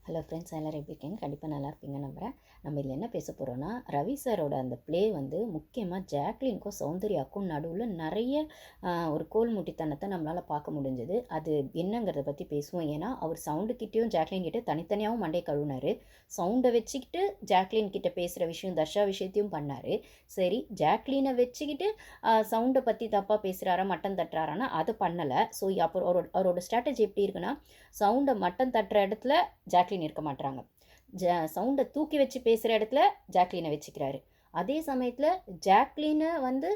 Hello friends, எல்லோரும் எப்படி இருக்கீங்க? கண்டிப்பாக நல்லா இருப்பீங்க நம்புகிறேன். நம்ம இதில் என்ன பேச போகிறோன்னா, ரவி சாரோட அந்த ப்ளே வந்து முக்கியமாக ஜாக்லினுக்கும் சௌந்தர்யாவுக்கும் நடுவில் நிறைய ஒரு கோல்முட்டித்தனத்தை நம்மளால் பார்க்க முடிஞ்சது. அது என்னங்கிறத பற்றி பேசுவோம். ஏன்னா அவர் சவுண்டுக்கிட்டேயும் ஜாக்லின் கிட்டே தனித்தனியாகவும் மண்டை கழுவினார். சவுண்டை வச்சுக்கிட்டு ஜாக்லின் கிட்ட பேசுகிற விஷயம் தர்ஷா விஷயத்தையும் பண்ணார். சரி, ஜாக்லினை வச்சுக்கிட்டு சவுண்டை பற்றி தப்பாக பேசுகிறாரா, மட்டன் தட்டுறாரான்னா அது பண்ணலை. ஸோ அப்போ அவரோட ஸ்ட்ராட்டஜி எப்படி இருக்குன்னா, சவுண்டை மட்டன் தட்டுற இடத்துல ஜாக்லின் இருக்க மாட்றாங்க. சவுண்டை தூக்கி வச்சு பேசுகிற இடத்துல ஜாக்லினை வச்சுக்கிறாரு. அதே சமயத்தில் ஜாக்லினை வந்து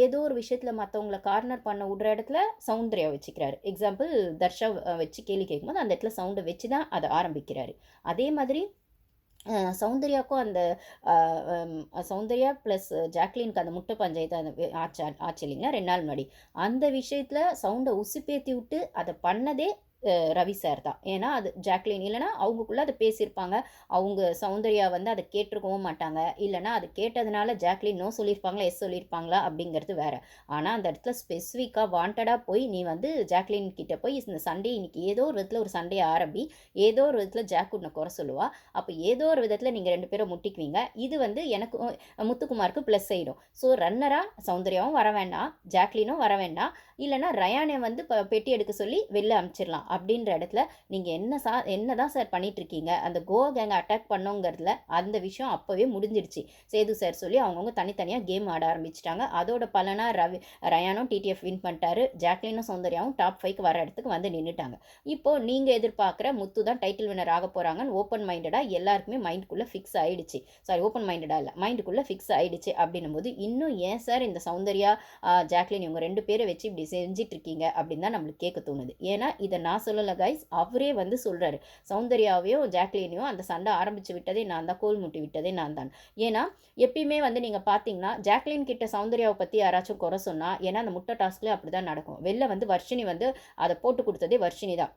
ஏதோ ஒரு விஷயத்தில் மற்றவங்கள கார்னர் பண்ண விடுற இடத்துல சௌந்தர்யா வச்சுக்கிறாரு. எக்ஸாம்பிள், தர்ஷா வச்சு கேள்வி கேட்கும்போது அந்த இடத்துல சவுண்டை வச்சு தான் அதை ஆரம்பிக்கிறாரு. அதே மாதிரி சௌந்தர்யாவுக்கும் அந்த சௌந்தர்யா ப்ளஸ் ஜாக்லினுக்கு அந்த முட்டை பஞ்சாயத்து அந்த ஆச்சு இல்லைங்களா 2 நாள் முன்னாடி. அந்த விஷயத்தில் சவுண்டை உசுப்பேற்றி விட்டு அதை பண்ணதே ரவி சார் தான். ஏன்னா அது ஜாக்லின் இல்லைனா அவங்களுக்குள்ளே அதை பேசியிருப்பாங்க. அவங்க சௌந்தர்யா வந்து அதை கேட்டிருக்கவும் மாட்டாங்க. இல்லைனா அது கேட்டதுனால ஜாக்லின் நோ சொல்லியிருப்பாங்களா, எஸ் சொல்லியிருப்பாங்களா அப்படிங்கிறது வேறு. ஆனால் அந்த இடத்துல ஸ்பெசிஃபிக்காக வாண்டடாக போய் நீ வந்து ஜாக்லின் கிட்டே போய் இந்த சண்டே இன்னைக்கு ஏதோ ஒரு விதத்தில் ஒரு சண்டையை ஆரம்பி, ஏதோ ஒரு விதத்தில் ஜாக் உன்னை குறை சொல்லுவா. அப்போ ஏதோ ஒரு விதத்தில் நீங்கள் 2 பேரும் முட்டிக்குவீங்க. இது வந்து எனக்கு முத்துக்குமாருக்கு ப்ளஸ் ஆயிடும். ஸோ ரன்னராக சௌந்தர்யாவும் வர வேண்டாம், ஜாக்லினும் வர வேண்டாம். இல்லைனா ரயானை வந்து பெட்டி எடுக்க சொல்லி வெளில அனுப்பிச்சிடலாம். அப்படின்ற இடத்துல நீங்கள் என்ன தான் சார் பண்ணிகிட்ருக்கீங்க? அந்த கோவா கேங்கை அட்டாக் பண்ணோங்கிறதுல அந்த விஷயம் அப்போவே முடிஞ்சிடுச்சு. சேது சார் சொல்லி அவங்கவுங்க தனித்தனியாக கேம் ஆட ஆரம்பிச்சிட்டாங்க. அதோட பலனாக ரயானும் டிடிஎஃப் வின் பண்ணிட்டாரு. ஜாக்லினும் சௌந்தர்யாவும் டாப் 5க்கு வர இடத்துக்கு வந்து நின்றுட்டாங்க. இப்போது நீங்கள் எதிர்பார்க்குற முத்து தான் டைட்டில் வினர் ஆக போகிறாங்கன்னு ஓப்பன் மைண்டடாக எல்லாருக்குமே மைண்டுக்குள்ளே ஃபிக்ஸ் ஆகிடுச்சு. சாரி, ஓப்பன் மைண்டடாக இல்லை, மைண்டுக்குள்ளே ஃபிக்ஸ் ஆகிடுச்சு. அப்படின்னும் போது இன்னும் ஏன் சார் இந்த சௌந்தர்யா ஜாக்லின் இவங்க 2 பேரை வச்சு இப்படி செஞ்சிட்ருக்கீங்க அப்படின்னு தான் நம்மளுக்கு கேட்க தோணுது. ஏன்னா இதை நான் சொல்லலை கைஸ், அவரே வந்து சொல்கிறாரு. சௌந்தர்யாவையும் ஜாக்லினையும் அந்த சண்டை ஆரம்பித்து விட்டதே நான் தான், கோல் முட்டி விட்டதே நான் தான். ஏன்னா எப்பயுமே வந்து நீங்கள் பார்த்தீங்கன்னா ஜாக்லின் கிட்ட சௌந்தர்யாவை பற்றி யாராச்சும் குறை சொன்னால், ஏன்னா அந்த முட்டை டாஸ்க்லேயே அப்படி தான் நடக்கும். வெளில வந்து வர்ஷினி வந்து அதை போட்டு கொடுத்ததே வர்ஷினி தான்.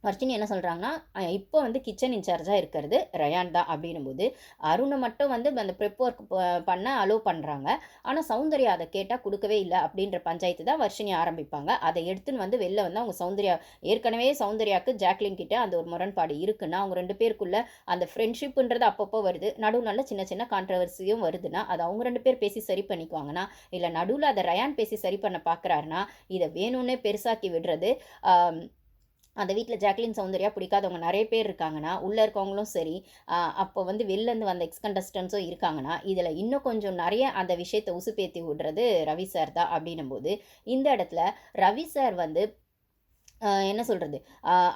வர்ஷினி என்ன சொல்கிறாங்கன்னா, இப்போ வந்து கிச்சன் இன்சார்ஜாக இருக்கிறது ரயான் தான் அப்படின்னும்போது, அருணை மட்டும் வந்து அந்த ப்ரெப் ஒர்க் பண்ண அலோவ் பண்ணுறாங்க. ஆனால் சௌந்தர்யா அதை கேட்டால் கொடுக்கவே இல்லை அப்படின்ற பஞ்சாயத்து தான் வர்ஷினி ஆரம்பிப்பாங்க. அதை எடுத்துன்னு வந்து வெளில வந்து அவங்க சௌந்தர்யா, ஏற்கனவே சௌந்தர்யாவுக்கு ஜாக்லின் கிட்டே அந்த ஒரு முரண்பாடு இருக்குன்னா, அவங்க 2 பேருக்குள்ள அந்த ஃப்ரெண்ட்ஷிப்புன்றது அப்பப்போ வருது. நடுவில் சின்ன சின்ன கான்ட்ரவர்சியும் வருதுன்னா அது அவங்க 2 பேர் பேசி சரி பண்ணிக்குவாங்கன்னா, இல்லை நடுவில் அதை ரயான் பேசி சரி பண்ண பார்க்குறாருன்னா, இதை வேணும்னே பெருசாக்கி விடுறது. அந்த வீட்டில் ஜாக்லின் சௌந்தர்யா பிடிக்காதவங்க நிறைய பேர் இருக்காங்கன்னா, உள்ளே இருக்கவங்களும் சரி, அப்போ வந்து வெளிலேருந்து வந்த எக்ஸ் கண்டஸ்டன்ஸும் இருக்காங்கன்னா, இதில் இன்னும் கொஞ்சம் நிறைய அந்த விஷயத்தை உசுப்பேற்றி விடுறது ரவி சார் தான். அப்படின்னும்போது இந்த இடத்துல ரவி சார் வந்து என்ன சொல்கிறது,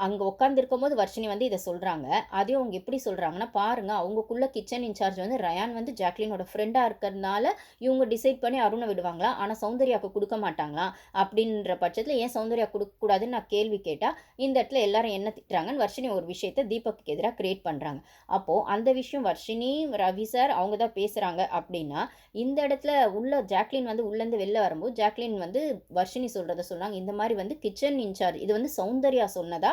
அங்கே உட்காந்துருக்கும்போது வர்ஷினி வந்து இதை சொல்கிறாங்க. அதையும் அவங்க எப்படி சொல்கிறாங்கன்னா, பாருங்கள், அவங்கக்குள்ளே கிச்சன் இன்சார்ஜ் வந்து ரயான் வந்து ஜாக்லினோட ஃப்ரெண்டாக இருக்கிறதுனால இவங்க டிசைட் பண்ணி அருணை விடுவாங்களா, ஆனால் சௌந்தர்யாவுக்கு கொடுக்க மாட்டாங்களா? அப்படின்ற பட்சத்தில் ஏன் சௌந்தர்யா கொடுக்கக்கூடாதுன்னு நான் கேள்வி கேட்டால், இந்த இடத்துல எல்லாரும் என்ன திட்டுறாங்கன்னு வர்ஷினி ஒரு விஷயத்தை தீபக்கு எதிராக கிரியேட் பண்ணுறாங்க. அப்போது அந்த விஷயம் வர்ஷினி, ரவி சார் அவங்க தான் பேசுகிறாங்க அப்படின்னா, இந்த இடத்துல உள்ள ஜாக்லின் வந்து உள்ளேருந்து வெளில வரும்போது ஜாக்லின் வந்து வர்ஷினி சொல்கிறத சொன்னாங்க. இந்த மாதிரி வந்து கிச்சன் இன்சார்ஜ் இது வந்து சௌந்தர்யா சொன்னதா?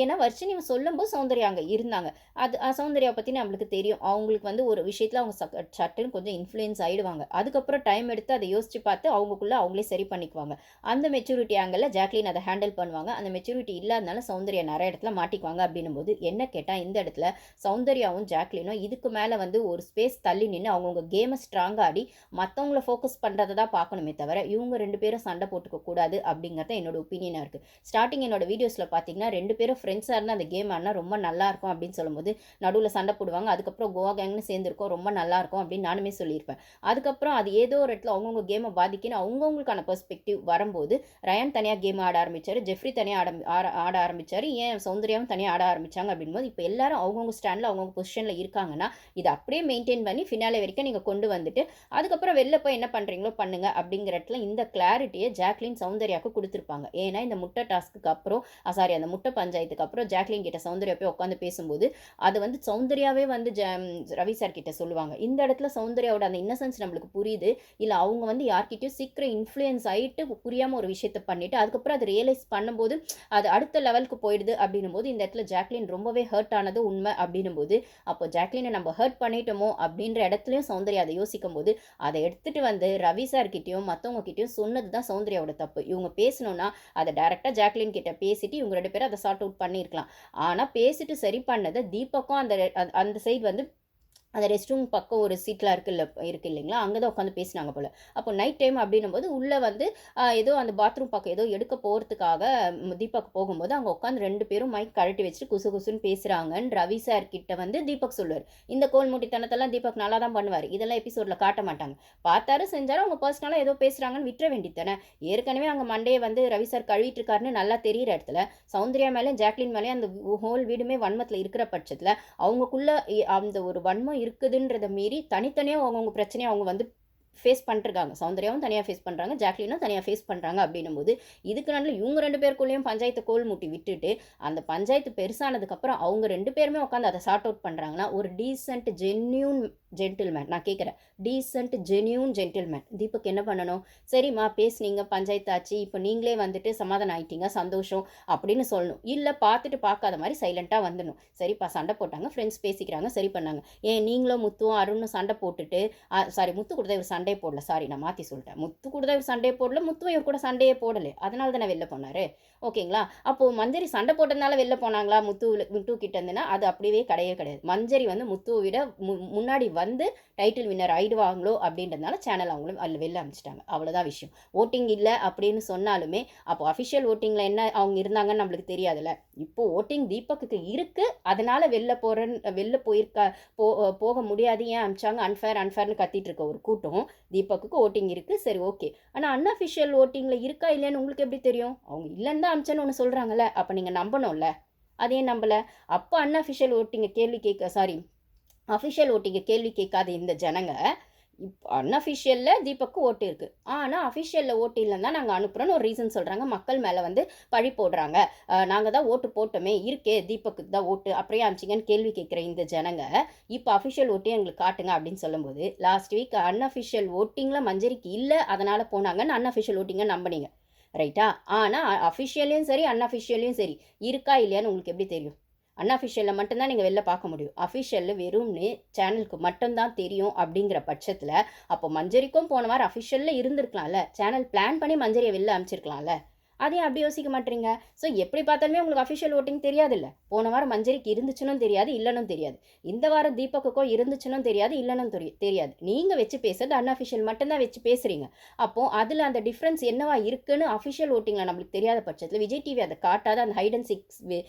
ஏன்னா வர்ஷினி சொல்லும்போது சௌந்தர்யா அங்கே இருந்தாங்க. அது சௌந்தர்யாவை பற்றி நம்மளுக்கு தெரியும். அவங்களுக்கு வந்து ஒரு விஷயத்தில் அவங்க சட்டுன்னு கொஞ்சம் இன்ஃப்ளூயன்ஸ் ஆகிடுவாங்க. அதுக்கப்புறம் டைம் எடுத்து அதை யோசித்து பார்த்து அவங்களுக்குள்ளே அவங்களே சரி பண்ணிக்குவாங்க. அந்த மெச்சூரிட்டி ஆங்கிளில் ஜாக்லின் அதை ஹேண்டில் பண்ணுவாங்க. அந்த மெச்சூரிட்டி இல்லாதனால சௌந்தர்யா நிறைய இடத்துல மாட்டிக்குவாங்க. அப்படின்னும்போது என்ன கேட்டால், இந்த இடத்துல சௌந்தர்யாவும் ஜாக்லினும் இதுக்கு மேலே வந்து ஒரு ஸ்பேஸ் தள்ளி நின்று அவங்கவுங்க கேமை ஸ்ட்ராங்காக ஆடி மற்றவங்கள ஃபோக்கஸ் பண்ணுறதை தான் பார்க்கணுமே தவிர, இவங்க 2 பேரும் சண்டை போட்டுக்க கூடாது அப்படிங்கிறது என்னோட ஒப்பீனியனாக இருக்குது. ஸ்டார்டிங் என்னோட வீடியோஸில் பார்த்தீங்கன்னா 2 பேரும் ஃப்ரெண்ட்ஸாக இருந்தால் அந்த கேம் ஆடினா ரொம்ப நல்லாயிருக்கும் அப்படின்னு சொல்லும்போது, நடுவில் சண்டை போடுவாங்க. அதுக்கப்புறம் கோவா கேங்னு சேர்ந்துருக்கோம், ரொம்ப நல்லாயிருக்கும் அப்படின்னு நானுமே சொல்லியிருப்பேன். அதுக்கப்புறம் அது ஏதோ ஒரு இடத்துல அவங்கவுங்க கேமை பாதிக்குன்னு அவங்கவுங்களுக்கான பெர்ஸ்பெக்டிவ் வரும்போது, ரயான் தனியாக கேம் ஆட ஆரம்பித்தார், ஜெஃப்ரி தனியாக ஆட ஆரம்பித்தார், ஏன் சௌந்தர்யாவும் தனியாக ஆட ஆரம்பித்தாங்க அப்படின்போது, இப்போ எல்லாரும் அவங்கவுங்க ஸ்டாண்டில் அவங்கவுங்க பொசிஷனில் இருக்காங்கன்னா, இதை அப்படியே மெயின்டைன் பண்ணி ஃபினாலே வரைக்கும் நீங்கள் கொண்டு வந்துட்டு அதுக்கப்புறம் வெளில போய் என்ன பண்ணுறீங்களோ பண்ணுங்க அப்படிங்கிற இடத்துல இந்த கிளாரிட்டியை ஜாக்லின் சௌந்தர்யாவுக்கு கொடுத்துருப்பாங்க. ஏன்னா இந்த முட்டை டாஸ்க்கு அப்புறம் சாரி அந்த முட்டை பஞ்சாயத்துக்கு அப்புறம் ஜாக்லின் கிட்ட சௌந்தர்யா போய் உட்காந்து பேசும்போது அது வந்து சௌந்தர்யாவே வந்து ரவி சார் கிட்ட சொல்லுவாங்க. இந்த இடத்துல சௌந்தர்யாவோட அந்த இன்னசென்ஸ் நம்மளுக்கு புரியுது. இல்லை அவங்க வந்து யார்கிட்டயும் சீக்கிரம் இன்ஃப்ளூயன்ஸ் ஆகிட்டு புரியாமல் ஒரு விஷயத்தை பண்ணிட்டு அதுக்கப்புறம் அதை ரியலைஸ் பண்ணும்போது அது அடுத்த லெவலுக்கு போயிடுது. அப்படின்னும் போது இந்த இடத்துல ஜாக்லின் ரொம்பவே ஹர்ட் ஆனது உண்மை. அப்படின்னும் போது அப்போ ஜாக்லினை நம்ம ஹர்ட் பண்ணிட்டோமோ அப்படின்ற இடத்துலையும் சௌந்தர்யா அதை யோசிக்கும் போது அதை எடுத்துகிட்டு வந்து ரவி சார் கிட்டேயும் மற்றவங்க கிட்டேயும் சொன்னது தான் சௌந்தர்யாவோட தப்பு. இவங்க பேசணும்னா அதை டைரெக்டாக ஜாக்லின் கிட்ட பேசிட்டு இவங்க 2 பேரும் அதை சார்ட் அவுட் அவுட் பண்ணியிருக்கலாம். ஆனால் பேசிட்டு சரி பண்ணதை தீபக்கும் அந்த சைடு வந்து அந்த ரெஸ்ட் ரூம் பக்கம் ஒரு சீட்லாம் இருக்கு இல்லைங்களா, அங்கே தான் உட்காந்து பேசினாங்க போல. அப்போ நைட் டைம் அப்படின்னும்போது உள்ளே வந்து ஏதோ அந்த பாத்ரூம் பக்கம் ஏதோ எடுக்க போகிறதுக்காக தீபக் போகும்போது அங்கே உட்காந்து 2 பேரும் மைக் கழட்டி வச்சுட்டு குசு குசுன்னு பேசுகிறாங்கன்னு ரவி சார் கிட்ட வந்து தீபக் சொல்லுவார். இந்த கோல்முட்டித்தனத்தெல்லாம் தீபக் நல்லா தான் பண்ணுவார். இதெல்லாம் எபிசோடில் காட்ட மாட்டாங்க. பார்த்தாரு செஞ்சாலும் அவங்க பர்சனலாக ஏதோ பேசுகிறாங்கன்னு விட்டுற வேண்டியது தானே. ஏற்கனவே அங்கே மண்டையை வந்து ரவி சார் கழுவிட்டு இருக்காருன்னு நல்லா தெரிகிற இடத்துல சௌந்தர்யா மேலேயும் ஜாக்லின் மேலேயும் அந்த ஹோல் வீடுமே வன்மத்தில் இருக்கிற பட்சத்தில் அவங்களுக்குள்ள அந்த ஒரு வன்மம் இருக்குதுன்றத மீறி தனித்தனியாக அவங்கவுங்க பிரச்சனையை அவங்க வந்து ஃபேஸ் பண்ணிருக்காங்க. சௌந்தர்யாவும் தனியாக ஃபேஸ் பண்ணுறாங்க, ஜாக்லினும் தனியாக ஃபேஸ் பண்ணுறாங்க. அப்படின்னும்போது இதுக்கு நடுவில் இவங்க 2 பேருக்குள்ளேயும் பஞ்சாயத்து கோல் மூட்டி விட்டுட்டு அந்த பஞ்சாயத்து பெருசானதுக்கப்புறம் அவங்க 2 பேருமே உட்காந்து அதை சார்ட் அவுட் பண்ணுறாங்கன்னா ஒரு டீசென்ட் ஜென்யூன் ஜென்டில்மேன், நான் கேட்குறேன், டீசென்ட் ஜென்யூன் ஜென்டில்மேன் தீபக் என்ன பண்ணணும்? சரிம்மா பேசுனீங்க, பஞ்சாயத்து ஆச்சு, இப்போ நீங்களே வந்துட்டு சமாதானம் ஆயிட்டீங்க, சந்தோஷம் அப்படின்னு சொல்லணும். இல்லை பார்த்துட்டு பார்க்காத மாதிரி சைலண்ட்டாக வந்துடணும். சரிப்பா சண்டை போட்டாங்க, ஃப்ரெண்ட்ஸ் பேசிக்கிறாங்க, சரி பண்ணாங்க. ஏன் நீங்களும் முத்துவும் அருணும் சண்டை போட்டுட்டு சாரி முத்து கூட தான் இவர் சண்டையே போடல, சாரி நான் மாற்றி சொல்லிட்டேன், முத்து கூட தான் இவர் சண்டையே போடல, முத்துவும் இவர் கூட சண்டையே போடலை, அதனால தானே வெளில போனார். ஓகேங்களா? அப்போது மஞ்சரி சண்டை போட்டதுனால வெளில போனாங்களா முத்து கிட்ட இருந்துன்னா அது அப்படியே கிடையாது. மஞ்சரி வந்து முத்துவை விட முன்னாடி வந்து டைட்டில் வின்னர் ஆயிடுவாங்களோ அப்படின்றதுனால சேனல் அவங்களும் அதில் வெளில அனுப்பிச்சிட்டாங்க. அவ்வளோதான் விஷயம். ஓட்டிங் இல்லை அப்படின்னு சொன்னாலுமே அப்போ அஃபிஷியல் ஓட்டிங்கில் என்ன அவங்க இருந்தாங்கன்னு நம்மளுக்கு தெரியாதுல்ல. இப்போது ஓட்டிங் தீபக்கு இருக்குது, அதனால் வெளில போக முடியாது, ஏன் அனுப்பிச்சாங்க, அன்ஃபேர்னு கத்திட்டு இருக்க ஒரு கூட்டம் தீபக்கு ஓட்டிங் இருக்குது, சரி ஓகே. ஆனால் அன்அஃபிஷியல் ஓட்டிங்கில் இருக்கா இல்லைன்னு உங்களுக்கு எப்படி தெரியும்? அவங்க இல்லைன்னு தான் அனுப்பிச்சேன்னு ஒன்று சொல்கிறாங்கல்ல, அப்போ நீங்கள் நம்பணும்ல. அதே நம்பலை. அப்போ அன்அஃபிஷியல் ஓட்டிங்கை அஃபிஷியல் ஓட்டிங்கை கேள்வி கேட்காத இந்த ஜனங்க இப்போ அன்அஃபிஷியலில் தீபக்கு ஓட்டு இருக்குது, ஆனால் அஃபிஷியலில் ஓட்டு இல்லைன்னு தான் நாங்கள் அனுப்புகிறோன்னு ஒரு ரீசன் சொல்கிறாங்க. மக்கள் மேலே வந்து பழி போடுறாங்க. நாங்கள் தான் ஓட்டு போட்டோமே, இருக்கே தீபக்கு தான் ஓட்டு, அப்படியே அனுப்பிச்சிங்கன்னு கேள்வி கேட்குற இந்த ஜனங்க இப்போ அஃபிஷியல் ஓட்டே எங்களுக்கு காட்டுங்க அப்படின்னு சொல்லும்போது லாஸ்ட் வீக் அன்அஃபிஷியல் ஓட்டிங்கில் மஞ்சரிக்கு இல்லை, அதனால் போனாங்கன்னு அன்அஃபிஷியல் ஓட்டிங்கன்னு நம்பினீங்க, ரைட்டா? ஆனால் அஃபிஷியலையும் சரி அன்அஃபிஷியலையும் சரி இருக்கா இல்லையான்னு உங்களுக்கு எப்படி தெரியும்? அன்அஃபிஷியலில் மட்டும்தான் நீங்கள் வெளில பார்க்க முடியும். அஃபிஷியலில் வெறும்னு சேனலுக்கு மட்டும்தான் தெரியும். அப்படிங்கிற பட்சத்தில் அப்போ மஞ்சரிக்கும் போன வாரம் அஃபிஷியலில் இருந்திருக்கலாம்ல, சேனல் பிளான் பண்ணி மஞ்சரியை வெளில அனுப்பிச்சிருக்கலாம்ல. அதையும் அப்படி யோசிக்க மாட்டீங்க. ஸோ எப்படி பார்த்தாலுமே உங்களுக்கு அஃபிஷியல் ஓட்டிங் தெரியாதுல்ல. போன வாரம் மஞ்சரிக்கு இருந்துச்சுன்னு தெரியாது, இல்லைன்னு தெரியாது. இந்த வாரம் தீபக்குக்கோ இருந்துச்சுன்னு தெரியாது, இல்லைன்னு தெரியாது. நீங்கள் வச்சு பேசுறது அன்அஃபிஷியல் மட்டும்தான் வச்சு பேசுகிறீங்க. அப்போது அதில் அந்த டிஃப்ரென்ஸ் என்னவா இருக்குன்னு அஃபிஷியல் ஓட்டிங்கில் நம்மளுக்கு தெரியாத பட்சத்தில் விஜய் டிவி அதை காட்டாத அந்த ஹைட் அண்ட் சிக்ஸ்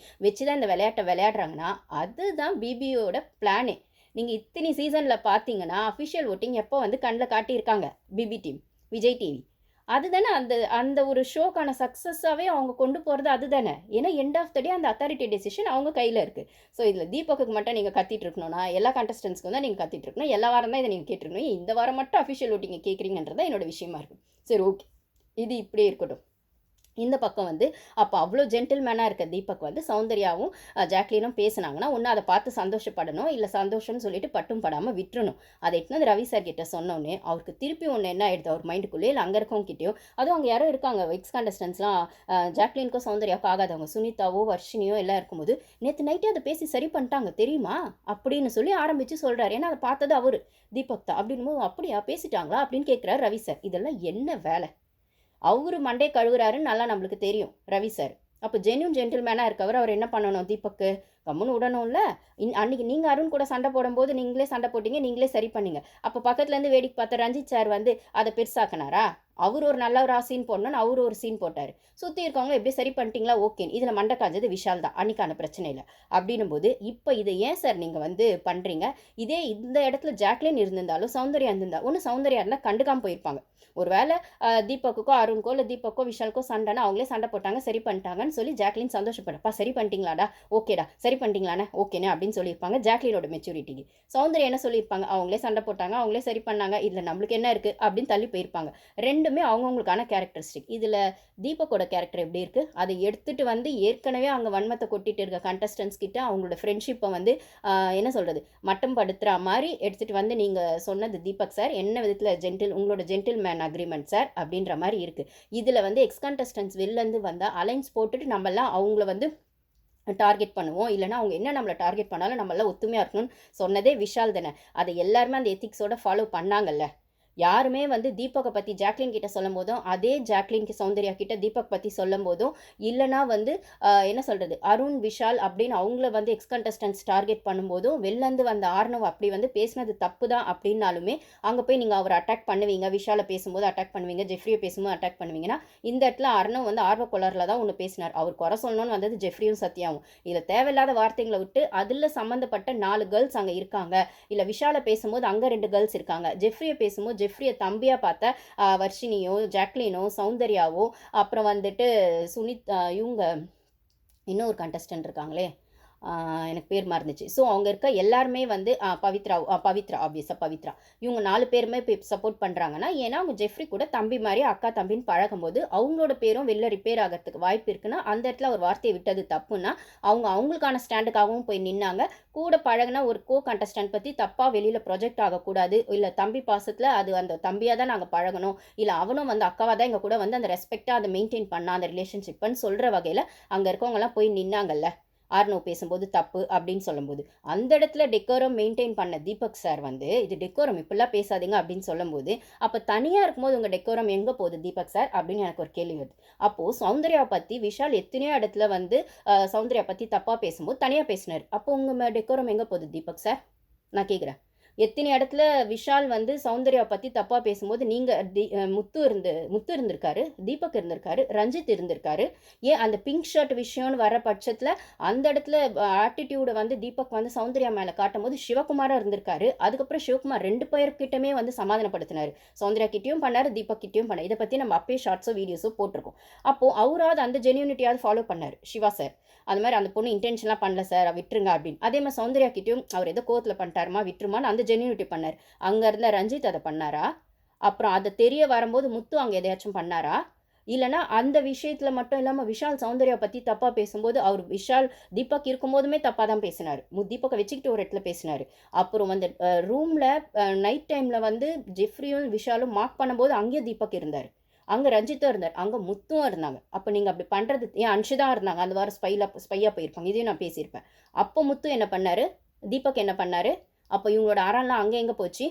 வச்சு தான் இந்த விளையாட்டை விளையாடுறாங்கன்னா அதுதான் பிபிஓட பிளானே. நீங்கள் இத்தனை சீசனில் பார்த்தீங்கன்னா அஃபிஷியல் ஓட்டிங் எப்போ வந்து கண்ணில் காட்டியிருக்காங்க பிபி டீம், விஜய் டிவி. அதுதானே அந்த அந்த ஒரு ஷோக்கான சக்ஸஸாகவே அவங்க கொண்டு போகிறது அதுதானே. ஏன்னா எண்ட் ஆஃப் த டே அந்த அத்தாரிட்டி டெசிஷன் அவங்க கையில் இருக்குது. ஸோ இதில் தீபக்கு மட்டும் நீங்கள் கத்திட்டு இருக்கணும்னா எல்லா கண்டஸ்டன்ஸ்க்கும் தான் நீங்கள் கத்திட்டு இருக்கணும், எல்லா வாரம் தான் இதை நீங்கள் கேட்டுருக்கணும். இந்த வாரம் மட்டும் அஃபிஷியல் ஓட்டிங்க கேட்குறீங்கன்றது தான் என்னோட விஷயமா இருக்குது. சரி ஓகே, இது இப்படியே இருக்கட்டும். இந்த பக்கம் வந்து அப்போ அவ்வளோ ஜென்டில்மேனாக இருக்க தீபக் வந்து சௌந்தர்யாவும் ஜாக்லினும் பேசுனாங்கன்னா ஒன்று அதை பார்த்து சந்தோஷப்படணும், இல்லை சந்தோஷம்னு சொல்லிட்டு பட்டும் படாமல் விட்டுறணும். அதை எட்டுனது ரவி சார் கிட்ட சொன்னோன்னே அவருக்கு திருப்பி ஒன்று என்ன ஆயிடுது அவர் மைண்டுக்குள்ளே, இல்லை அங்கே இருக்கவங்கிட்டையும், அதுவும் அங்கே யாரோ இருக்காங்க எக்ஸ் கண்டஸ்டன்ஸ்லாம் ஜாக்லினுக்கும் சௌந்தர்யாவுக்கும் ஆகாதவங்க, சுனிதாவோ வர்ஷினியோ எல்லாம் இருக்கும்போது நேற்று நைட்டே அதை பேசி சரி பண்ணிட்டாங்க தெரியுமா அப்படின்னு சொல்லி ஆரம்பித்து சொல்கிறார். ஏன்னா அதை பார்த்தது அவர் தீபக் தான். அப்படின்னும் அப்படியா பேசிட்டாங்களா அப்படின்னு கேட்குறாரு ரவி சார். இதெல்லாம் என்ன வேலை? அவரு மண்டே கழுவுறாருன்னு நல்லா நம்மளுக்கு தெரியும் ரவி சார். அப்போ ஜென்யூன் ஜென்டில்மேனாக இருக்கவர் அவர் என்ன பண்ணணும்? தீபக்கு கம்முன்னு விடணும்ல. அன்றைக்கி நீங்கள் அருண் கூட சண்டை போடும்போது நீங்களே சண்டை போட்டிங்க, நீங்களே சரி பண்ணீங்க. அப்போ பக்கத்துலேருந்து வேடிக்கை பார்த்த ரஞ்சித் சார் வந்து அதை பெருசாக்கினாரா? அவர் ஒரு நல்ல ஒரு சீன் போடணும்னு அவர் ஒரு சீன் போட்டார். சுற்றி இருக்கவங்க எப்படி சரி பண்ணிட்டீங்களா? ஓகே, இதில் மண்டை காஞ்சது விஷால் தான், அன்றைக்கான பிரச்சனை இல்லை. அப்படின்னும் போது இப்போ இதை ஏன் சார் நீங்கள் வந்து பண்ணுறீங்க? இதே இந்த இடத்துல ஜாக்லின் இருந்திருந்தாலும் சௌந்தர்யா இருந்திருந்தா ஒன்று சௌந்தர்யா இருந்தால் கண்டுக்காமல் போயிருப்பாங்க. ஒரு வேளை தீபக்குக்கோ அருண்கோ இல்லை தீபக்கோ விஷாலுக்கோ சண்டைனா அவங்களே சண்டை போட்டாங்க சரி பண்ணிட்டாங்கன்னு சொல்லி ஜாக்லின் சந்தோஷப்படப்பா சரி பண்ணிட்டீங்களாடா, ஓகேடா சரி பண்ணிட்டீங்களாண்ணே ஓகேண்ணே அப்படின்னு சொல்லியிருப்பாங்க ஜாக்லினோட மெச்சூரிட்டிக்கு. சௌந்தர்யா என்ன சொல்லியிருப்பாங்க? அவங்களே சண்டை போட்டாங்க, அவங்களே சரி பண்ணாங்க, இதில் நம்மளுக்கு என்ன இருக்குது அப்படின்னு தள்ளி போயிருப்பாங்க. ரெண்டுமே அவங்கவுங்களுக்கான கேரக்டரிஸ்டிக். இதில் தீபக்கோட கேரக்டர் எப்படி இருக்குது அதை எடுத்துகிட்டு வந்து ஏற்கனவே அங்கே வன்மத்தை கொட்டிட்டு இருக்க கண்டஸ்டன்ஸ் கிட்ட அவங்களோட ஃப்ரெண்ட்ஷிப்பை வந்து என்ன சொல்கிறது மட்டம் படுத்துகிற மாதிரி எடுத்துகிட்டு வந்து நீங்கள் சொன்னது தீபக் சார் என்ன விதத்தில் உங்களோட ஜென்டில்மேன் அக்ரிமெண்ட் சார் அப்படின்ற மாதிரி இருக்குது. இதில் வந்து எக்ஸ் கண்டஸ்டன்ஸ் வெளிலேருந்து வந்தால் அலைன்ஸ் போட்டுட்டு நம்மளாம் அவங்கள வந்து டார்கெட் பண்ணுவோம், இல்லைனா அவங்க என்ன நம்மளை டார்கெட் பண்ணாலும் நம்மளாம் ஒத்துமையாக இருக்கணும்னு சொன்னதே விஷால் தானே. அதை எல்லாருமே அந்த எத்திக்ஸோட ஃபாலோ பண்ணாங்கல்ல. யாருமே வந்து தீபக்கை பற்றி ஜாக்லின் கிட்ட சொல்லும் போதும், அதே ஜாக்லின் சௌந்தர்யா கிட்ட தீபக் பற்றி சொல்லும் போதும், இல்லைனா வந்து என்ன சொல்கிறது, அருண் விஷால் அப்படின்னு அவங்கள வந்து எக்ஸ் கண்டஸ்டன்ஸ் டார்கெட் பண்ணும்போதும், வெளிலேருந்து வந்த ஆர்னவ் அப்படி வந்து பேசினது தப்பு தான் அப்படின்னாலுமே, அங்கே போய் நீங்கள் அவர் அட்டாக் பண்ணுவீங்க, விஷாலை பேசும்போது அட்டாக் பண்ணுவீங்க, ஜெஃப்ரியை பேசும்போது அட்டாக் பண்ணுவீங்கன்னா, இந்த இடத்துல அர்ணவ் வந்து ஆர்வக்கொளரில் தான் ஒன்று பேசினார். அவர் குறை சொல்லணும்னு வந்தது ஜெஃப்ரியும் சத்யாவும். இதில் தேவையில்லாத வார்த்தைகளை விட்டு அதில் சம்மந்தப்பட்ட 4 கேர்ள்ஸ் அங்கே இருக்காங்க, இல்லை விஷாலை பேசும்போது அங்கே 2 கேர்ள்ஸ் இருக்காங்க, ஜெஃப்ரியை பேசும்போது ஜெஃப்ரியை தம்பியாக பார்த்த வர்ஷினியோ, ஜாக்லினோ, சௌந்தர்யாவோ, அப்புறம் வந்துட்டு சுனித், இவங்க இன்னொரு கண்டஸ்டன்ட் இருக்காங்களே, எனக்கு பேர் மறந்துச்சு. ஸோ அவங்க இருக்க எல்லாருமே வந்து பவித்ரா ஆப்வியஸாக பவித்ரா, இவங்க 4 பேருமே இப்போ சப்போர்ட் பண்ணுறாங்கன்னா, ஏன்னா அவங்க ஜெஃப்ரி கூட தம்பி மாதிரி அக்கா தம்பின்னு பழகும்போது அவங்களோட பேரும் வெளில ரிப்பேர் ஆகிறதுக்கு வாய்ப்பு இருக்குன்னா, அந்த இடத்துல ஒரு வார்த்தையை விட்டது தப்புன்னா, அவங்களுக்கான ஸ்டாண்டுக்காகவும் போய் நின்னாங்க. கூட பழகின ஒரு கண்டஸ்டன்ட் பற்றி தப்பாக வெளியில் ப்ரொஜெக்ட் ஆகக்கூடாது, இல்லை தம்பி பாசத்தில் அது அந்த தம்பியாக தான் நாங்கள் பழகணும், இல்லை அவனும் வந்து அக்காவாக தான் எங்கள் கூட வந்து அந்த ரெஸ்பெக்டாக அதை மெயின்டைன் பண்ணா அந்த ரிலேஷன்ஷிப்புன்னு சொல்கிற வகையில் அங்கே இருக்கவங்கலாம் போய் நின்னாங்கல்ல. ஆர்னவ் பேசும்போது தப்பு அப்படின்னு சொல்லும்போது, அந்த இடத்துல டெக்கோரம் மெயின்டைன் பண்ண தீபக் சார் வந்து, இது டெக்கோரம் இப்படிலாம் பேசாதீங்க அப்படின்னு சொல்லும்போது, அப்போ தனியாக இருக்கும்போது உங்கள் டெக்கோரம் எங்கே போகுது தீபக் சார் அப்படின்னு எனக்கு ஒரு கேள்வி வருது. அப்போது சௌந்தர்யாவை பற்றி விஷால் எத்தனையோ இடத்துல வந்து சௌந்தர்யா பற்றி தப்பாக பேசும்போது தனியாக பேசினார். அப்போ உங்கள் டெக்கோரம் எங்கே போகுது தீபக் சார்? நான் கேட்குறேன். எத்தனை இடத்துல விஷால் வந்து சௌந்தர்யா பற்றி தப்பாக பேசும்போது நீங்கள் முத்து இருந்திருக்காரு, தீபக் இருந்திருக்காரு, ரஞ்சித் இருந்திருக்காரு. ஏன் அந்த பிங்க் ஷர்ட் விஷயம்னு வர பட்சத்தில் அந்த இடத்துல ஆட்டிடியூடை வந்து தீபக் வந்து சௌந்தர்யா மேலே காட்டும் போது சிவகுமாராக இருந்திருக்காரு. அதுக்கப்புறம் சிவகுமார் 2 பேர்கிட்டமே வந்து சமாதானப்படுத்தினார். சௌந்தர்யா கிட்டேயும் பண்ணார், தீபக் கிட்டேயும் பண்ணார். இதை பற்றி நம்ம அப்பயே ஷார்ட்ஸோ வீடியோஸோ போட்டிருக்கோம். அப்போது அவராவது அந்த ஜென்யூனிட்டியாவது ஃபாலோ பண்ணார் சிவா சார். அது மாதிரி அந்த பொண்ணு இன்டென்ஷன்லாம் பண்ணல சார், விட்டுருங்க அப்படின்னு. அதே மாதிரி சௌந்தர்யா கிட்டேயும் அவர் ஏதோ கோவத்தில் பண்ணிட்டாருமா விட்டுருமான்னு அந்த ஜென்யூனிட்டி பண்ணார். அங்கே இருந்த ரஞ்சித் அதை பண்ணாரா? அப்புறம் அதை தெரிய வரும்போது முத்து அங்கே எதையாச்சும் பண்ணாரா? இல்லைனா அந்த விஷயத்தில் மட்டும் இல்லாமல் விஷால் சௌந்தர்யா பற்றி தப்பாக பேசும்போது அவர் விஷால் தீபக் இருக்கும்போதுமே தப்பாக தான் பேசினார். தீபக்கை வச்சுக்கிட்டு ஒரு இடத்துல பேசினார். அப்புறம் வந்து ரூமில் நைட் டைமில் வந்து ஜெஃப்ரியும் விஷாலும் மார்க் பண்ணும்போது அங்கேயும் தீபக் இருந்தார், அங்கே ரஞ்சித்தும் இருந்தார், அங்கே முத்தும் இருந்தாங்க. அப்போ நீங்கள் அப்படி பண்ணுறது ஏன் அன்ஷிதா இருந்தாங்க, அந்த வாரம் ஸ்பையாக போயிருப்பாங்க, இதையும் நான் பேசியிருப்பேன். அப்போ முத்து என்ன பண்ணார், தீபக் என்ன பண்ணார், அப்போ இவங்களோட அறம்லாம் அங்கே எங்கே போச்சு?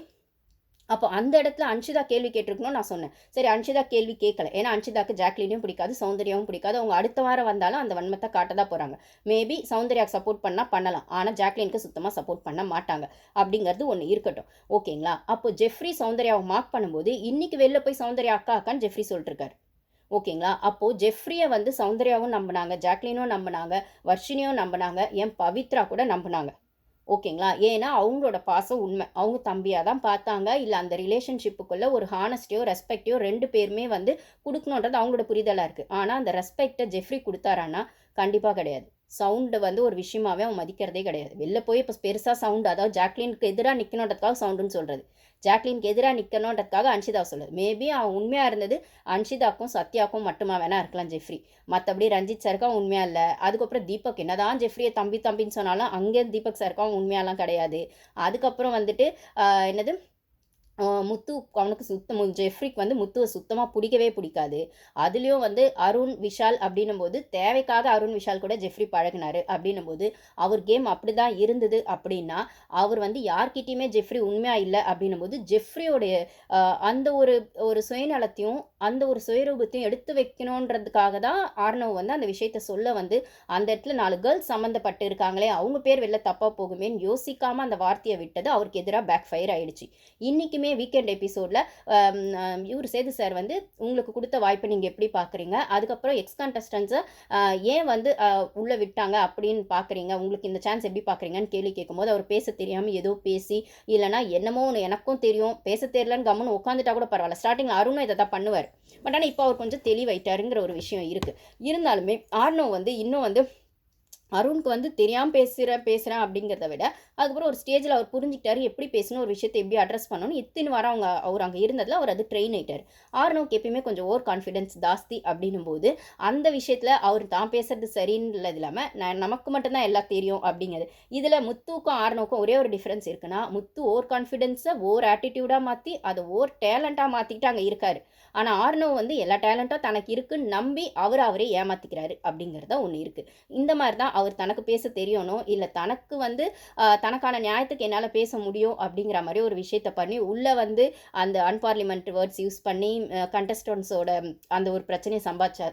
அப்போ அந்த இடத்துல அன்ஷிதா கேள்வி கேட்டிருக்கணும்னு நான் சொன்னேன். சரி அன்ஷிதா கேள்வி கேட்கல, ஏன்னா அன்ஷிதாக்கு ஜாக்லினையும் பிடிக்காது, சௌந்தர்யாவும் பிடிக்காது. அவங்க அடுத்த வாரம் வந்தாலும் அந்த வன்மத்தை காட்ட தான் போகிறாங்க. மேபி சௌந்தர்யாவுக்கு சப்போர்ட் பண்ணால் பண்ணலாம், ஆனால் ஜாக்லினுக்கு சுத்தமாக சப்போர்ட் பண்ண மாட்டாங்க அப்படிங்கிறது ஒன்று இருக்கட்டும். ஓகேங்களா? அப்போ ஜெஃப்ரி சௌந்தர்யாவை மார்க் பண்ணும்போது இன்னைக்கு வெளில போய் சௌந்தர்யா அக்கா அக்கான்னு ஜெஃப்ரி சொல்லிட்டுருக்காரு. ஓகேங்களா? அப்போது ஜெஃப்ரியை வந்து சௌந்தர்யாவும் நம்பினாங்க, ஜாக்லினும் நம்பினாங்க, வர்ஷினியும் நம்பினாங்க, என் பவித்ரா கூட நம்பினாங்க. ஓகேங்களா? ஏன்னா அவங்களோட பாசம் உண்மை. அவங்க தம்பியாக தான் பார்த்தாங்க. இல்லை அந்த ரிலேஷன்ஷிப்புக்குள்ளே ஒரு ஹானஸ்டியோ ரெஸ்பெக்டையோ 2 பேருமே வந்து கொடுக்கணுன்றது அவங்களோட புரிதலாக இருக்குது. ஆனால் அந்த ரெஸ்பெக்டை ஜெஃப்ரி கொடுத்தாரான்னா கண்டிப்பாக கிடையாது. சவுண்டு வந்து ஒரு விஷயமாவே அவன் மதிக்கிறதே கிடையாது. வெளில போய் இப்போ பெருசாக சவுண்டு, அதாவது ஜாக்லினுக்கு எதிராக நிற்கணுன்றதுக்காக சவுண்டுன்னு சொல்கிறது, ஜாக்லினுக்கு எதிராக நிற்கணுன்றதுக்காக அன்ஷிதாவை சொல்லுது. மேபி அவன் உண்மையாக இருந்தது அன்ஷிதாக்கும் சத்யாக்கும் மட்டுமா வேணா இருக்கலாம் ஜெஃப்ரி. மற்றபடி ரஞ்சித் சாருக்கும் அவன் உண்மையாக இல்லை. அதுக்கப்புறம் தீபக் என்னதான் ஜெஃப்ரியை தம்பின்னு சொன்னாலும் அங்கே தீபக் சாருக்கும் அவன் உண்மையாலாம் கிடையாது. அதுக்கப்புறம் வந்துட்டு என்னது முத்து அவனுக்கு ஜெஃப்ரிக்கு வந்து முத்துவை சுத்தமாக பிடிக்கவே பிடிக்காது. அதுலேயும் வந்து அருண் விஷால் அப்படின்னும் போது தேவைக்காக அருண் விஷால் கூட ஜெஃப்ரி பழகினார் அப்படின்னும் போது அவர் கேம் அப்படி தான் இருந்தது. அப்படின்னா அவர் வந்து யார்கிட்டையுமே ஜெஃப்ரி உண்மையாக இல்லை அப்படின்னும் போது ஜெஃப்ரியோடைய அந்த ஒரு சுயநலத்தையும் அந்த ஒரு சுயரூபத்தையும் எடுத்து வைக்கணுன்றதுக்காக தான் ஆர்னவ் வந்து அந்த விஷயத்த சொல்ல வந்து அந்த இடத்துல 4 கேர்ள்ஸ் சம்மந்தப்பட்டு இருக்காங்களே அவங்க பேர் வெளில தப்பாக போகுமேன்னு யோசிக்காமல் அந்த வார்த்தையை விட்டது அவருக்கு எதிராக பேக் ஃபயர் ஆயிடுச்சு. இன்றைக்குமே வீக்கெண்ட் எபிசோடில் இவர் சேது சார் வந்து உங்களுக்கு கொடுத்த வாய்ப்பை நீங்கள் எப்படி பார்க்குறீங்க, அதுக்கப்புறம் எக்ஸ் கண்டஸ்டன்ஸை ஏன் வந்து உள்ளே விட்டாங்க அப்படின்னு பார்க்குறீங்க, உங்களுக்கு இந்த சான்ஸ் எப்படி பார்க்குறீங்கன்னு கேள்வி கேட்கும்போது அவர் பேச தெரியாமல் ஏதோ பேசி, இல்லைனா என்னமோ ஒன்று எனக்கும் தெரியும் பேச தெரியலன்னு கம்முன்னு உட்காந்துட்டா கூட பரவாயில்ல. ஸ்டார்டிங்கில் அருணும் இதை தான் பண்ணுவார். பட் ஆனால் இப்போ அவர் கொஞ்சம் தெளிவாயிட்டாருங்கிற ஒரு விஷயம் இருக்குது. இருந்தாலுமே ஆர்னவ் வந்து இன்னும் வந்து அருணுக்கு வந்து தெரியாமல் பேசுகிறேன் அப்படிங்கிறத விட அதுக்கப்புறம் ஒரு ஸ்டேஜில் அவர் புரிஞ்சுக்கிட்டாரு எப்படி பேசணும், ஒரு விஷயத்தை எப்படி அட்ரஸ் பண்ணணும்னு. இத்தனை வாரம் அவர் அங்கே இருந்ததில் அவர் அது ட்ரெயின் ஆகிட்டார். ஆர்னவுக்கு எப்பயுமே கொஞ்சம் ஓவர் கான்ஃபிடென்ஸ் ஜாஸ்தி அப்படின்னும் போது அந்த விஷயத்தில் அவர் தான் பேசுறது சரின்னு இல்லாமல் நமக்கு மட்டும்தான் எல்லாம் தெரியும் அப்படிங்கிறது. இதில் முத்துக்கும் ஆர்னவுக்கும் ஒரே ஒரு டிஃப்ரென்ஸ் இருக்குன்னா, முத்து ஓவர் கான்ஃபிடென்ஸை ஓவர் ஆட்டிடியூடாக மாற்றி அதை ஓவர் டேலண்ட்டாக மாற்றிக்கிட்டு அங்கே இருக்கார். ஆனால் ஆர்னவ் வந்து எல்லா டேலண்ட்டும் தனக்கு இருக்குன்னு நம்பி அவரே ஏமாற்றிக்கிறாரு அப்படிங்கிறத ஒன்று இருக்குது. இந்த மாதிரி தான் அவர் தனக்கு பேச தெரியணும், இல்லை தனக்கு வந்து தனக்கான நியாயத்துக்கு என்னால் பேச முடியும் அப்படிங்கிற மாதிரி ஒரு விஷயத்த பண்ணி உள்ளே வந்து அந்த அன்பார்லிமெண்ட் வேர்ட்ஸ் யூஸ் பண்ணி கண்டஸ்டன்ஸோட அந்த ஒரு பிரச்சனையை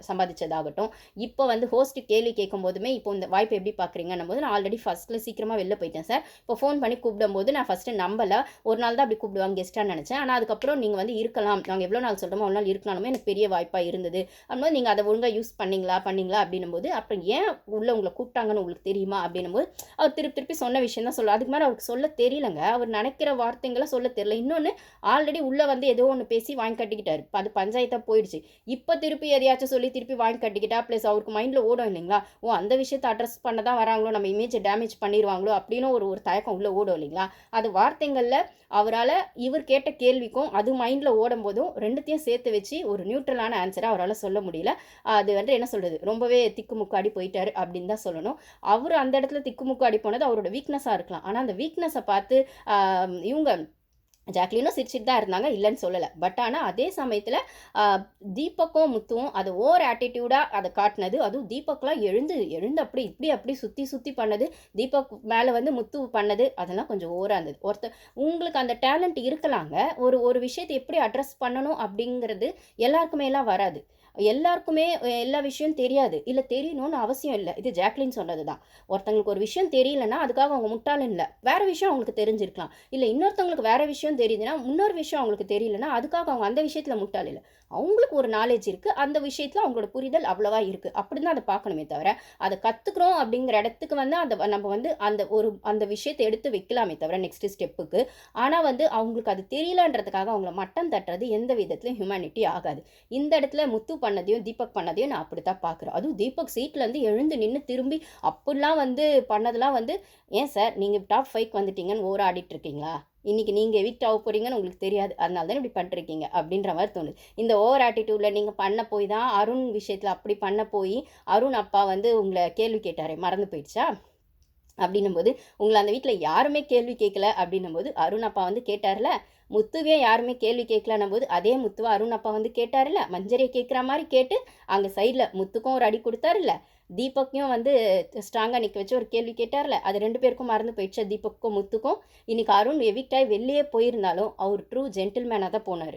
சம்பாதிச்சதாகட்டும். இப்போ வந்து ஹோஸ்ட் கேள்வி கேட்கும் போதுமே இப்போ இந்த வாய்ப்பு எப்படி பார்க்குறீங்கன்னும் போது, நான் ஆல்ரெடி ஃபர்ஸ்ட்டில் சீக்கிரமாக வெளில போயிட்டேன் சார். இப்போ ஃபோன் பண்ணி கூப்பிடும்போது நான் ஃபஸ்ட்டு நம்பலை. ஒரு நாள் தான் அப்படி கூப்பிடுவாங்க கெஸ்ட்டாக நினச்சேன். ஆனால் அதுக்கப்புறம் நீங்கள் வந்து இருக்கலாம், நாங்கள் எவ்வளோ நாள் சொல்கிறோமோ அவ்வளோ நாள் இருக்கலாமே எனக்கு பெரிய வாய்ப்பாக இருந்தது. அப்படின்போது நீங்கள் அதை ஒழுங்காக யூஸ் பண்ணீங்களா அப்படின்னும்போது, அப்புறம் ஏன் உள்ளே உங்களை கூப்பிட்டாங்கன்னு உங்களுக்கு தெரியுமா அப்படின்னும்போது, அவர் திருப்பி சொன்ன விஷயம் தான் சொல்ல. அதுக்கு மேலே அவருக்கு சொல்ல தெரியலங்க. அவர் நினைக்கிற வார்த்தைங்களை சொல்ல தெரியல. இன்னொன்று, ஆல்ரெடி உள்ளே வந்து ஏதோ ஒன்று பேசி வாங்கி கட்டிக்கிட்டாரு. அது பஞ்சாயத்தாக போயிடுச்சு. இப்போ திருப்பி எதையாச்சும் சொல்லி திருப்பி வாங்கி கட்டிக்கிட்டா, ப்ளஸ் அவருக்கு மைண்டில் ஓடும் இல்லைங்களா, ஓ அந்த விஷயத்தை அட்ரஸ் பண்ண தான் வராங்களோ, நம்ம இமேஜை டேமேஜ் பண்ணிடுவாங்களோ அப்படின்னு ஒரு தயக்கம் உள்ளே ஓடும் இல்லைங்களா. அது வார்த்தைகளில் அவரால் இவர் கேட்ட கேள்விக்கும் அது மைண்டில் ஓடும் போதும் ரெண்டுத்தையும் சேர்த்து வச்சு ஒரு நியூட்ரலான ஆன்சரை அவரால் சொல்ல முடியல. அது வந்து என்ன சொல்கிறது, ரொம்பவே திக்குமுக்காடி போயிட்டார் அப்படின்னு தான் சொல்லணும். அவர் அந்த இடத்துல திக்குமுக்காடி போனது அவரோட வீக்னஸாக இருக்கலாம். ஆனால் அந்த வீக்னஸை பார்த்து இவங்க ஜாக்லினும் சிரிச்சிட்டு தான் இருந்தாங்க, இல்லைன்னு சொல்லலை. பட் ஆனால் அதே சமயத்தில் தீபக்கும் முத்துவும் அது ஓவர் ஆட்டிடியூடாக அதை காட்டினது. அதுவும் தீபக்லாம் எழுந்து அப்படி சுற்றி பண்ணது, தீபக் மேலே வந்து முத்து பண்ணது, அதெல்லாம் கொஞ்சம் ஓவராக இருந்தது. உங்களுக்கு அந்த டேலண்ட் இருக்கலாங்க, ஒரு விஷயத்தை எப்படி அட்ரஸ் பண்ணணும் அப்படிங்கிறது எல்லாருக்குமே எல்லாம் வராது. எல்லாருக்குமே எல்லா விஷயம் தெரியாது, இல்லை தெரியணும்னு அவசியம் இல்லை. இது ஜாக்லின் சொன்னது தான். ஒருத்தங்களுக்கு ஒரு விஷயம் தெரியலன்னா அதுக்காக அவங்க முட்டாளன் இல்லை, வேறு விஷயம் அவங்களுக்கு தெரிஞ்சிருக்கலாம். இல்லை இன்னொருத்தவங்களுக்கு வேறு விஷயம் தெரியுதுன்னா, இன்னொரு விஷயம் அவங்களுக்கு தெரியலன்னா அதுக்காக அவங்க அந்த விஷயத்தில் முட்டாள் இல்லை. அவங்களுக்கு ஒரு நாலேஜ் இருக்குது, அந்த விஷயத்தில் அவங்களோட புரிதல் அவ்வளோவா இருக்குது, அப்படி தான் அதை பார்க்கணுமே தவிர, அதை கற்றுக்குறோம் அப்படிங்கிற இடத்துக்கு வந்து நம்ம வந்து அந்த விஷயத்தை எடுத்து வைக்கலாமே தவிர நெக்ஸ்ட் ஸ்டெப்புக்கு. ஆனால் வந்து அவங்களுக்கு அது தெரியலன்றதுக்காக அவங்கள மட்டம் தட்டுறது எந்த விதத்துலையும் ஹியூமனிட்டி ஆகாது. இந்த இடத்துல முத்து பண்ணதையும் தீபக் பண்ணதையும் நான் அப்படி தான் பார்க்குறேன். அதுவும் தீபக் சீட்லேருந்து எழுந்து நின்று திரும்பி அப்படிலாம் வந்து பண்ணதெல்லாம் வந்து, ஏன் சார் நீங்கள் டாப் 5க்கு வந்துட்டீங்கன்னு ஓவர் ஆடிட்டு இருக்கீங்களா, இன்றைக்கி நீங்கள் எவிக்ட் ஆக போகிறீங்கன்னு உங்களுக்கு தெரியாது, அதனால தான் இப்படி பண்ணிருக்கீங்க அப்படின்ற மாதிரி தோணுது. இந்த ஓவர் ஆட்டிடியூடில் நீங்கள் பண்ண போய் தான் அருண் விஷயத்தில் அப்படி பண்ண போய் அருண் அப்பா வந்து உங்களை கேள்வி கேட்டாரே, மறந்து போயிடுச்சா அப்படின்னும்போது, உங்களை அந்த வீட்டில் யாருமே கேள்வி கேட்கல அப்படின்னும்போது அருண் அப்பா வந்து கேட்டார்ல, முத்துவே யாருமே கேள்வி கேட்கலன்னும் போது அதே முத்துவை அருண் அப்பா வந்து கேட்டார்ல, மஞ்சரியை கேட்குற மாதிரி கேட்டு அங்கே சைடில் முத்துக்கும் ஒரு அடி கொடுத்தாருல்ல, தீபக்கையும் வந்து ஸ்ட்ராங்காக நிற்க வச்சு ஒரு கேள்வி கேட்டார்ல, அது 2 பேருக்கும் மறந்து போயிடுச்சு, தீபக்கும் முத்துக்கும். இன்றைக்கி அருண் எவிக்டாய் வெளியே போயிருந்தாலும் அவர் ட்ரூ ஜென்டில்மேனாக தான் போனார்.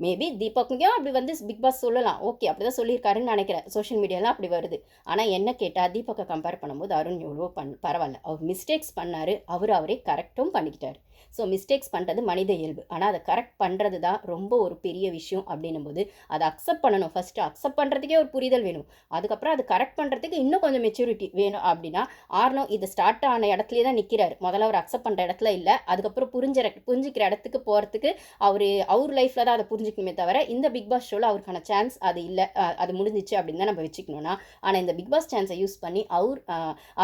மேபி தீபக்கும் அப்படி வந்து பிக் பாஸ் சொல்லலாம், ஓகே அப்படி தான் சொல்லியிருக்காருன்னு நினைக்கிறேன், சோஷியல் மீடியாலாம் அப்படி வருது. ஆனால் என்ன கேட்டால் தீபக்கை கம்பேர் பண்ணும்போது அருண் எவ்வளோ பரவாயில்ல, அவர் மிஸ்டேக்ஸ் பண்ணார், அவரே கரெக்டும் பண்ணிக்கிட்டார். ஸோ மிஸ்டேக்ஸ் பண்ணுறது மனித இயல்பு, ஆனால் அதை கரெக்ட் பண்ணுறது தான் ரொம்ப ஒரு பெரிய விஷயம். அப்படின்னும்போது அதை அக்செப்ட் பண்ணணும். ஃபஸ்ட்டு அக்செப்ட் பண்ணுறதுக்கே ஒரு புரிதல் வேணும், அதுக்கப்புறம் அது கரெக்ட் பண்ணுறதுக்கு இன்னும் கொஞ்சம் மெச்சூரிட்டி வேணும். அப்படின்னா ஆர்னவ் இது ஸ்டார்ட் ஆன இடத்துலேயே தான் நிற்கிறார். முதல்ல அவர் அக்செப்ட் பண்ணுற இடத்துல இல்லை, அதுக்கப்புறம் புரிஞ்சிக்கிற இடத்துக்கு போகிறதுக்கு அவர் லைஃப்பில் தான் அதை புரிஞ்சிக்கணுமே தவிர இந்த பிக் பாஸ் ஷோவில் அவருக்கான சான்ஸ் அது இல்லை, அது முடிஞ்சிச்சு அப்படின்னு தான் நம்ம வச்சுக்கணும்னா. ஆனால் இந்த பிக் பாஸ் சான்ஸை யூஸ் பண்ணி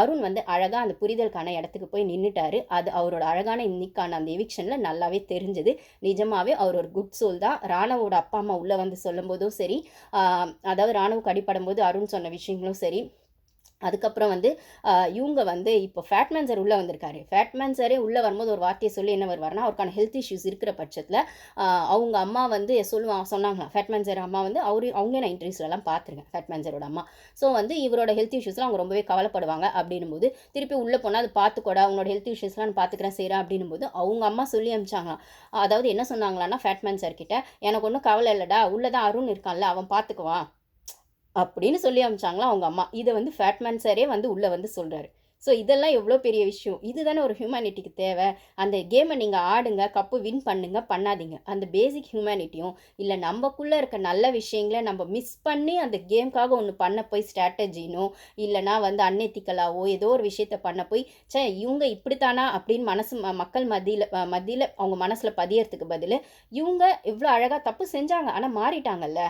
அருண் வந்து அழகாக அந்த புரிதலுக்கான இடத்துக்கு போய் நின்றுட்டாரு. அது அவரோட அழகான இன்னைக்கான அந்த எவிக்ஷனில் நல்லாவே தெரிஞ்சது. நிஜமாவே அவர் ஒரு குட் சோல் தான். ராணவோட அப்பா அம்மா உள்ளே வந்து சொல்லும் போதும் சரி, அதாவது ராணுவுக்கு அடிப்படும் போது அருண் சொன்ன விஷயங்களும் சரி, அதுக்கப்புறம் வந்து இவங்க வந்து இப்போ ஃபேட்மேன் சார் உள்ளே வந்திருக்காரு. ஃபேட்மேன் சாரே உள்ளே வரும்போது ஒரு வார்த்தையை சொல்லி என்ன வருவார்னா, அவருக்கான ஹெல்த் இஷ்யூஸ் இருக்கிற பட்சத்தில் அவங்க அம்மா வந்து சொன்னாங்களாம், ஃபேட்மேன் சார் அம்மா வந்து அவங்க நான் இன்டர்வியூஸ்லாம் பார்த்துருக்கேன், ஃபேட்மேன் சாரோட அம்மா. ஸோ வந்து இவரோட ஹெல்த் இஷ்யூஸ்லாம் அவங்க ரொம்பவே கவலைப்படுவாங்க. அப்படின்னும்போது திருப்பி உள்ளே போனால் அது பார்த்துக்கூடா, அவங்களோட ஹெல்த் இஷ்யூஸ்லாம் நான் பார்த்துக்கிறேன் செய்கிறேன் அப்படின்னும்போது அவங்க அம்மா சொல்லி அனுப்பிச்சாங்களாம். அதாவது என்ன சொன்னாங்களான்னா, ஃபேட்மேன் சார் கிட்ட எனக்கு ஒன்றும் கவலை இல்லைடா, உள்ளே தான் அருண் இருக்கான்ல அவன் பார்த்துக்குவான் அப்படின்னு சொல்லி அனுப்பிச்சாங்களா அவங்க அம்மா. இதை வந்து ஃபேட்மேன் சாரே வந்து உள்ளே வந்து சொல்கிறாரு. ஸோ இதெல்லாம் எவ்வளோ பெரிய விஷயம். இதுதானே ஒரு ஹியூமனிட்டிக்கு தேவை. அந்த கேமை நீங்கள் ஆடுங்க, கப்பு வின் பண்ணுங்க, பண்ணாதீங்க. அந்த பேசிக் ஹியூமனிட்டியும் இல்லை நம்மக்குள்ளே இருக்க நல்ல விஷயங்களை நம்ம மிஸ் பண்ணி அந்த கேமுக்காக ஒன்று பண்ண போய் ஸ்ட்ராட்டஜினோ இல்லைனா வந்து அன்எத்திக்கலாவோ ஏதோ ஒரு விஷயத்த பண்ண போய் இவங்க இப்படித்தானா அப்படின்னு மக்கள் மத்தியில் அவங்க மனசில் பதியறதுக்கு பதில் இவங்க இவ்வளோ அழகாக தப்பு செஞ்சாங்க ஆனால் மாறிட்டாங்கல்ல.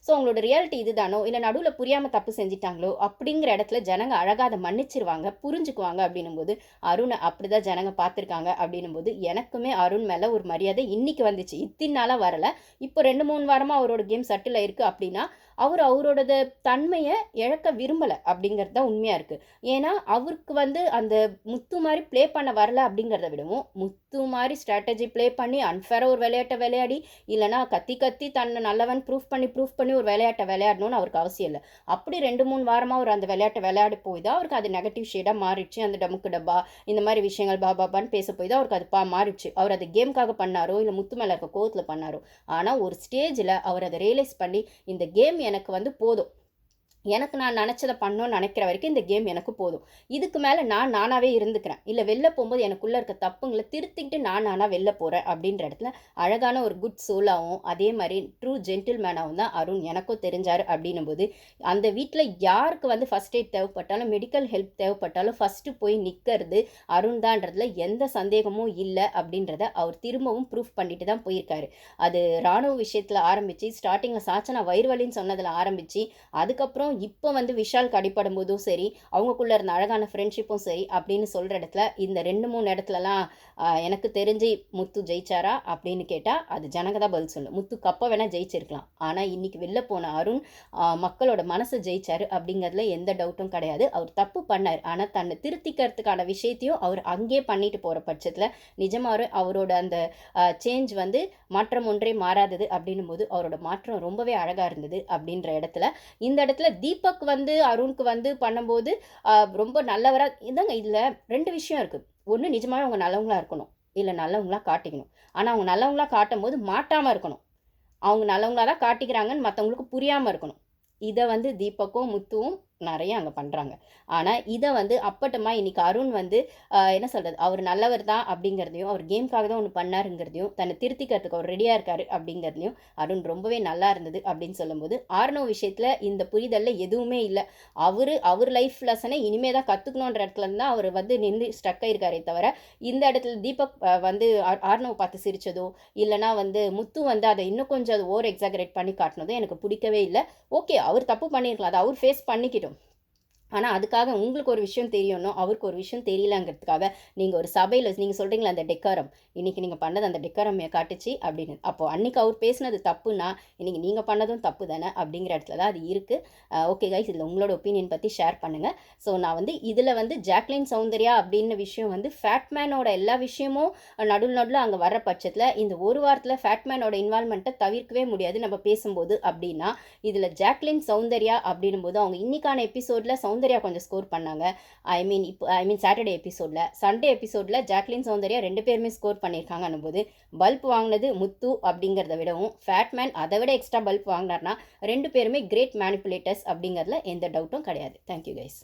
ஸோ அவங்களோட ரியாலிட்டி இதுதானோ இல்லை நடுவில் புரியாமல் தப்பு செஞ்சிட்டாங்களோ அப்படிங்கிற இடத்துல ஜனங்க அழகாக அதை மன்னிச்சிருவாங்க, புரிஞ்சுக்குவாங்க. அப்படின்னும்போது அருணை அப்படி தான் ஜனங்க பார்த்துருக்காங்க. அப்படின்னும்போது எனக்குமே அருண் மேலே ஒரு மரியாதை இன்றைக்கி வந்துச்சு, இத்தனை நாளாக வரலை. இப்போ 2-3 வாரமாக அவரோட கேம் சட்டில் இருக்குது. அப்படின்னா அவர் அவரோடத தன்மையை இழக்க விரும்பலை அப்படிங்கிறது தான் உண்மையாக இருக்குது. ஏன்னா அவருக்கு வந்து அந்த முத்து மாதிரி ப்ளே பண்ண வரல அப்படிங்கிறத விடவும், முத்து மாதிரி ஸ்ட்ராட்டஜி ப்ளே பண்ணி அன்ஃபேராக ஒரு விளையாட்டை விளையாடி, இல்லைனா கத்தி கத்தி தன்னை நல்லவன் ப்ரூஃப் பண்ணி ஒரு விளையாட்டை விளையாடணும்னு அவருக்கு அவசியம் இல்லை. அப்படி 2-3 வாரமாக அவர் அந்த விளையாட்டை விளையாடி போய் தான் அவருக்கு அது நெகட்டிவ் ஷேடாக மாறிடுச்சு. அந்த டமுக்கு டப்பா இந்த மாதிரி விஷயங்கள் பாபான்னு பேச போய் தான் அவருக்கு அது மாறிடுச்சு. அவர் அது கேமுக்காக பண்ணாரோ இல்லை முத்து மேலே இருக்க கோவத்தில் பண்ணாரோ, ஆனால் ஒரு ஸ்டேஜில் அவர் அதை ரியலைஸ் பண்ணி இந்த கேம் எனக்கு வந்து போதும், எனக்கு நான் நினச்சதை பண்ணணும்னு நினைக்கிற வரைக்கும் இந்த கேம் எனக்கு போதும், இதுக்கு மேலே நானாகவே இருந்துக்கிறேன், இல்லை வெளில போகும்போது எனக்குள்ளே இருக்க தப்புங்களை திருத்திக்கிட்டு நானாக வெளில போகிறேன் அப்படின்ற இடத்துல அழகான ஒரு குட் சோலாகவும் அதே மாதிரி ட்ரூ ஜென்டில்மேனாகவும் தான் அருண் எனக்கும் தெரிஞ்சார். அப்படின்னும் போது அந்த வீட்டில் யாருக்கு வந்து ஃபஸ்ட் எய்ட் தேவைப்பட்டாலும் மெடிக்கல் ஹெல்ப் தேவைப்பட்டாலும் ஃபஸ்ட்டு போய் நிற்கிறது அருண் தான்றதுல எந்த சந்தேகமும் இல்லை அப்படின்றத அவர் திரும்பவும் ப்ரூஃப் பண்ணிட்டு தான் போயிருக்காரு. அது ராணுவ விஷயத்தில் ஆரம்பித்து ஸ்டார்டிங்கில் சாச்சனா வயிறு வலின்னு சொன்னதில் ஆரம்பித்து அதுக்கப்புறம் இப்போ வந்து விஷாலுக்கு அடிப்படும் போதும் சரி, அவங்களுக்குள்ள இருந்த அழகான ஃப்ரெண்ட்ஷிப்பும் சரி அப்படின்னு சொல்கிற இடத்துல இந்த 2-3 இடத்துலலாம் எனக்கு தெரிஞ்சு முத்து ஜெயிச்சாரா அப்படின்னு கேட்டால் அது ஜனங்க தான் பதில் சொல்லும். முத்து கப்பை வேணால் ஜெயிச்சிருக்கலாம், ஆனால் இன்றைக்கி வெளில போன அருண் மக்களோட மனசை ஜெயிச்சார் அப்படிங்கிறதுல எந்த டவுட்டும் கிடையாது. அவர் தப்பு பண்ணார், ஆனால் தன்னை திருத்திக்கிறதுக்கான விஷயத்தையும் அவர் அங்கேயே பண்ணிட்டு போகிற பட்சத்தில் நிஜமாக அவரோட அந்த சேஞ்ச் வந்து மாற்றம் ஒன்றே மாறாதது அப்படின்னும் போது அவரோட மாற்றம் ரொம்பவே அழகாக இருந்தது. அப்படின்ற இடத்துல இந்த இடத்துல தீபக் வந்து அருணுக்கு வந்து பண்ணும்போது ரொம்ப நல்லவராக இதாங்க. இதில் 2 விஷயம் இருக்குது. ஒன்று, நிஜமாவே அவங்க நல்லவங்களா இருக்கணும், இல்லை நல்லவங்களா காட்டிக்கணும். ஆனால் அவங்க நல்லவங்களா காட்டும் போது மாட்டாமல் இருக்கணும். அவங்க நல்லவங்களா தான் காட்டிக்கிறாங்கன்னு மற்றவங்களுக்கு புரியாமல் இருக்கணும். இதை வந்து தீபக்கும் முத்துவும் நிறைய அங்கே பண்ணுறாங்க. ஆனால் இதை வந்து அப்பட்டமாக இன்றைக்கி அருண் வந்து என்ன சொல்கிறது, அவர் நல்லவர் தான் அப்படிங்கிறதையும், அவர் கேமுக்காக தான் ஒன்று பண்ணாருங்கிறதையும், தன்னை திருத்திக்கிறதுக்கு அவர் ரெடியாக இருக்காரு அப்படிங்கிறதையும் அருண் ரொம்பவே நல்லா இருந்தது அப்படின்னு சொல்லும்போது, ஆர்னோ விஷயத்தில் இந்த புரிதலில் எதுவுமே இல்லை. அவர் லைஃப் லெசனை இனிமே தான் கற்றுக்கணுன்ற இடத்துல தான் அவர் வந்து நின்று ஸ்டக் ஆகிருக்காரே தவிர, இந்த இடத்துல தீபக் வந்து ஆர்னோவை பார்த்து சிரித்ததோ இல்லைனா வந்து முத்து வந்து அதை இன்னும் கொஞ்சம் அது ஓவர் எக்ஸாகரேட் பண்ணி காட்டினதோ எனக்கு பிடிக்கவே இல்லை. ஓகே, அவர் தப்பு பண்ணியிருக்கலாம், அதை அவர் ஃபேஸ் பண்ணிக்கிட்டோம். ஆனால் அதுக்காக உங்களுக்கு ஒரு விஷயம் தெரியணும், அவருக்கு ஒரு விஷயம் தெரியலங்கிறதுக்காக நீங்கள் ஒரு சபையில் நீங்கள் சொல்கிறீங்களா அந்த டெக்காரம், இன்றைக்கி நீங்கள் பண்ணது அந்த டெக்காரம் காட்டுச்சு அப்படின்னு. அப்போது அன்றைக்கி அவர் பேசினது தப்புன்னா இன்றைக்கி நீங்கள் பண்ணதும் தப்பு தானே அப்படிங்கிற இடத்துல தான் அது இருக்குது. ஓகே கைஸ், இதில் உங்களோட ஒப்பீனியன் பற்றி ஷேர் பண்ணுங்கள். ஸோ நான் வந்து இதில் வந்து ஜாக்லின் சௌந்தர்யா அப்படின்ன விஷயம் வந்து ஃபேட்மேனோட எல்லா விஷயமும் நடுவில் அங்கே வர்ற பட்சத்தில் இந்த ஒரு வாரத்தில் ஃபேட்மேனோட இன்வால்மெண்ட்டை தவிர்க்கவே முடியாது நம்ம பேசும்போது. அப்படின்னா இதில் ஜாக்லின் சௌந்தர்யா அப்படின்னும் போது அவங்க இன்றைக்கான எபிசோடில் சௌந்தர்யா கொஞ்சம் ஸ்கோர் பண்ணாங்க. ஐ மீன் சாட்டர்டே எபிசோடில். சண்டே எபிசோடில் ஜாக்லின் சௌந்தர்யா 2 பேருமே ஸ்கோர் பண்ணியிருக்காங்கன்னும் போது பல்ப் வாங்கினது முத்து அப்படிங்கிறத விடவும் ஃபேட்மேன் அதை விட எக்ஸ்ட்ரா பல்ப் வாங்கினார்னா 2 பேருமே கிரேட் மேனிப்புலேட்டர்ஸ் அப்படிங்கிறதுல எந்த டவுட்டும் கிடையாது. Thank you guys.